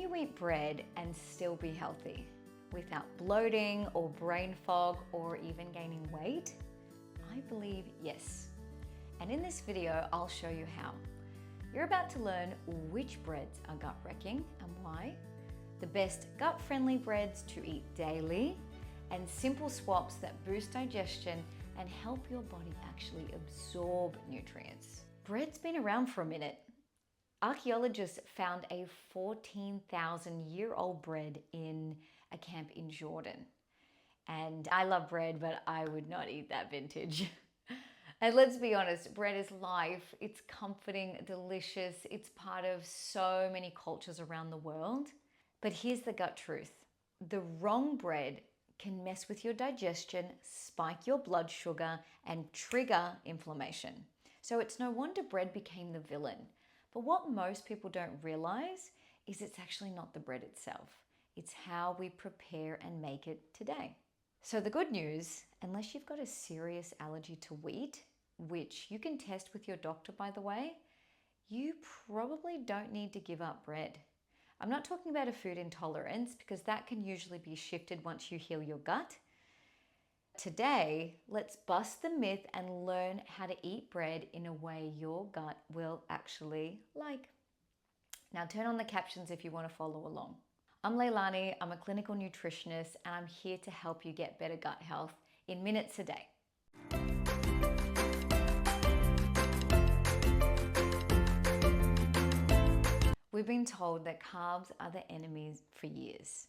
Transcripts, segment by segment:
you eat bread and still be healthy without bloating or brain fog or even gaining weight? I believe yes. And in this video, I'll show you how. You're about to learn which breads are gut-wrecking and why, the best gut-friendly breads to eat daily, and simple swaps that boost digestion and help your body actually absorb nutrients. Bread's been around for a minute. Archaeologists found a 14,000-year-old bread in a camp in Jordan. And I love bread, but I would not eat that vintage. And let's be honest, bread is life. It's comforting, delicious. It's part of so many cultures around the world. But here's the gut truth. The wrong bread can mess with your digestion, spike your blood sugar, and trigger inflammation. So it's no wonder bread became the villain. But what most people don't realize is it's actually not the bread itself. It's how we prepare and make it today. So the good news, unless you've got a serious allergy to wheat, which you can test with your doctor, by the way, you probably don't need to give up bread. I'm not talking about a food intolerance because that can usually be shifted once you heal your gut. Today, let's bust the myth and learn how to eat bread in a way your gut will actually like. Now turn on the captions if you want to follow along. I'm Leilani, I'm a clinical nutritionist, and I'm here to help you get better gut health in minutes a day. We've been told that carbs are the enemies for years.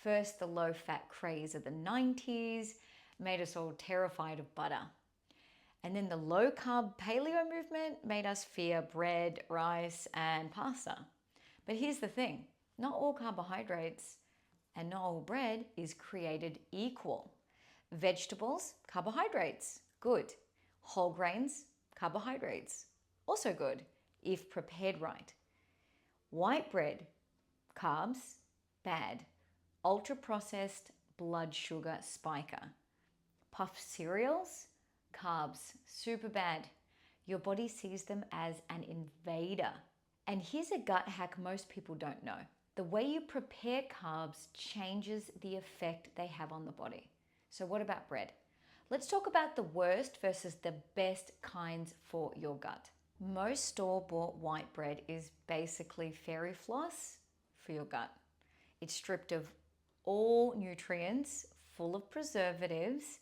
First, the low-fat craze of the 90s made us all terrified of butter. And then the low-carb paleo movement made us fear bread, rice, and pasta. But here's the thing, not all carbohydrates and not all bread is created equal. Vegetables, carbohydrates, good. Whole grains, carbohydrates, also good, if prepared right. White bread, carbs, bad. Ultra-processed, blood sugar spiker. Puffed cereals, carbs, super bad. Your body sees them as an invader. And here's a gut hack most people don't know. The way you prepare carbs changes the effect they have on the body. So what about bread? Let's talk about the worst versus the best kinds for your gut. Most store-bought white bread is basically fairy floss for your gut. It's stripped of all nutrients, full of preservatives,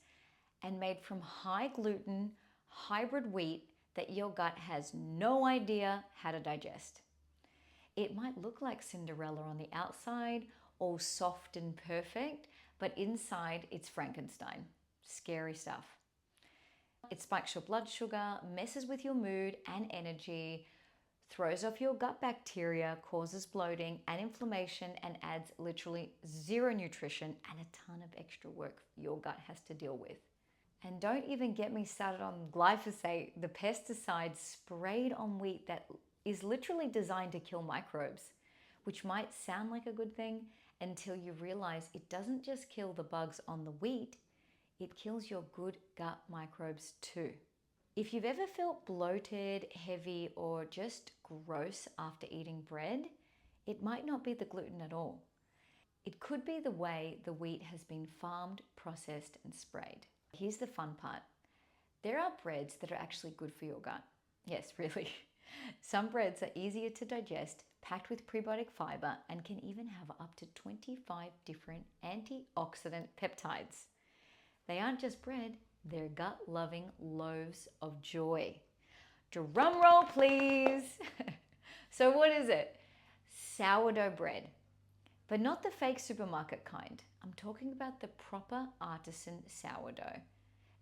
and made from high gluten, hybrid wheat that your gut has no idea how to digest. It might look like Cinderella on the outside, all soft and perfect, but inside it's Frankenstein. Scary stuff. It spikes your blood sugar, messes with your mood and energy, throws off your gut bacteria, causes bloating and inflammation, and adds literally zero nutrition and a ton of extra work your gut has to deal with. And don't even get me started on glyphosate, the pesticide sprayed on wheat that is literally designed to kill microbes, which might sound like a good thing until you realize it doesn't just kill the bugs on the wheat, it kills your good gut microbes too. If you've ever felt bloated, heavy, or just gross after eating bread, it might not be the gluten at all. It could be the way the wheat has been farmed, processed, and sprayed. Here's the fun part. There are breads that are actually good for your gut. Yes, really. Some breads are easier to digest, packed with prebiotic fiber, and can even have up to 25 different antioxidant peptides. They aren't just bread, they're gut-loving loaves of joy. Drum roll, please. So what is it? Sourdough bread, but not the fake supermarket kind. I'm talking about the proper artisan sourdough,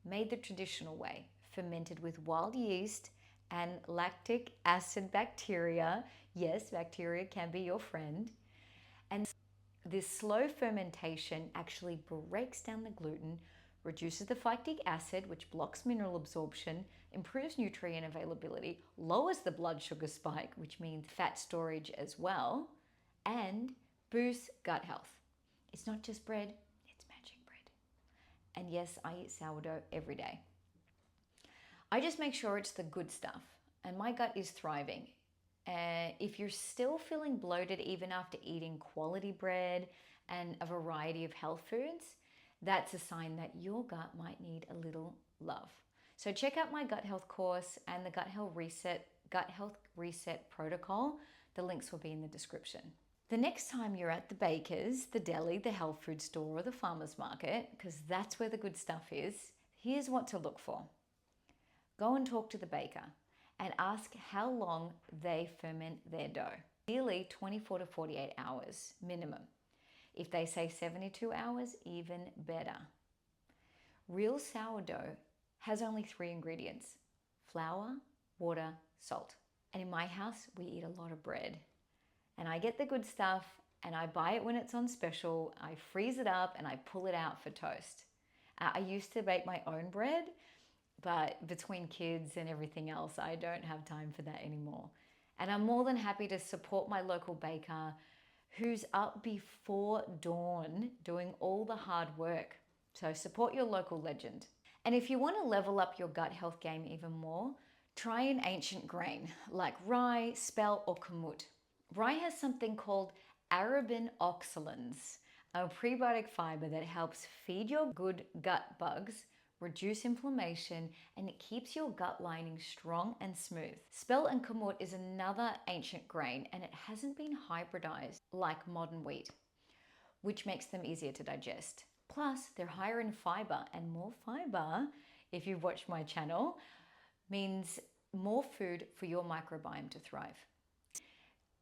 made the traditional way, fermented with wild yeast and lactic acid bacteria. Yes, bacteria can be your friend. And this slow fermentation actually breaks down the gluten, reduces the phytic acid, which blocks mineral absorption, improves nutrient availability, lowers the blood sugar spike, which means fat storage as well, and boosts gut health. It's not just bread, it's magic bread. And yes, I eat sourdough every day. I just make sure it's the good stuff, and my gut is thriving. If you're still feeling bloated even after eating quality bread and a variety of health foods, that's a sign that your gut might need a little love. So check out my gut health course and the gut health reset protocol. The links will be in the description. The next time you're at the baker's, the deli, the health food store, or the farmer's market, because that's where the good stuff is, here's what to look for. Go and talk to the baker and ask how long they ferment their dough. Ideally 24 to 48 hours minimum. If they say 72 hours, even better. Real sourdough has only 3 ingredients: flour, water, salt. And in my house, we eat a lot of bread. And I get the good stuff and I buy it when it's on special. I freeze it up and I pull it out for toast. I used to bake my own bread, but between kids and everything else, I don't have time for that anymore. And I'm more than happy to support my local baker who's up before dawn doing all the hard work. So support your local legend. And if you want to level up your gut health game even more, try an ancient grain like rye, spelt, or kamut. Rye has something called arabin oxalins, a prebiotic fiber that helps feed your good gut bugs, reduce inflammation, and it keeps your gut lining strong and smooth. Spelt and kamut is another ancient grain, and it hasn't been hybridized like modern wheat, which makes them easier to digest. Plus, they're higher in fiber, and more fiber, if you've watched my channel, means more food for your microbiome to thrive.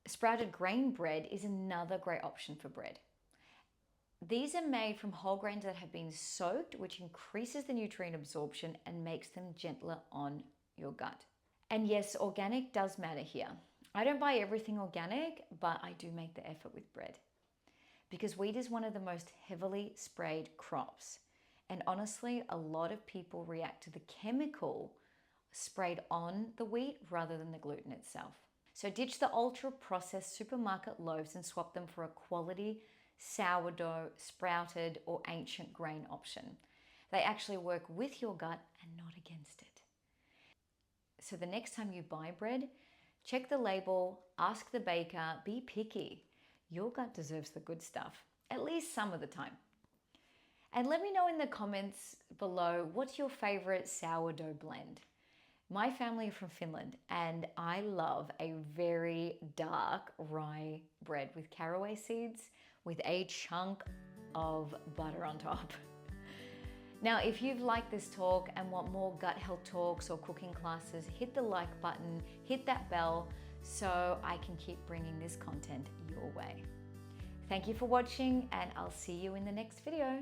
Sprouted grain bread is another great option for bread. These are made from whole grains that have been soaked, which increases the nutrient absorption and makes them gentler on your gut. And yes, organic does matter here. I don't buy everything organic, but I do make the effort with bread. Because wheat is one of the most heavily sprayed crops. And honestly, a lot of people react to the chemical sprayed on the wheat rather than the gluten itself. So ditch the ultra-processed supermarket loaves and swap them for a quality sourdough, sprouted, or ancient grain option. They actually work with your gut and not against it. So the next time you buy bread, check the label, ask the baker, be picky. Your gut deserves the good stuff, at least some of the time. And let me know in the comments below, what's your favorite sourdough blend? My family are from Finland, and I love a very dark rye bread with caraway seeds with a chunk of butter on top. Now, if you've liked this talk and want more gut health talks or cooking classes, hit the like button, hit that bell so I can keep bringing this content your way. Thank you for watching, and I'll see you in the next video.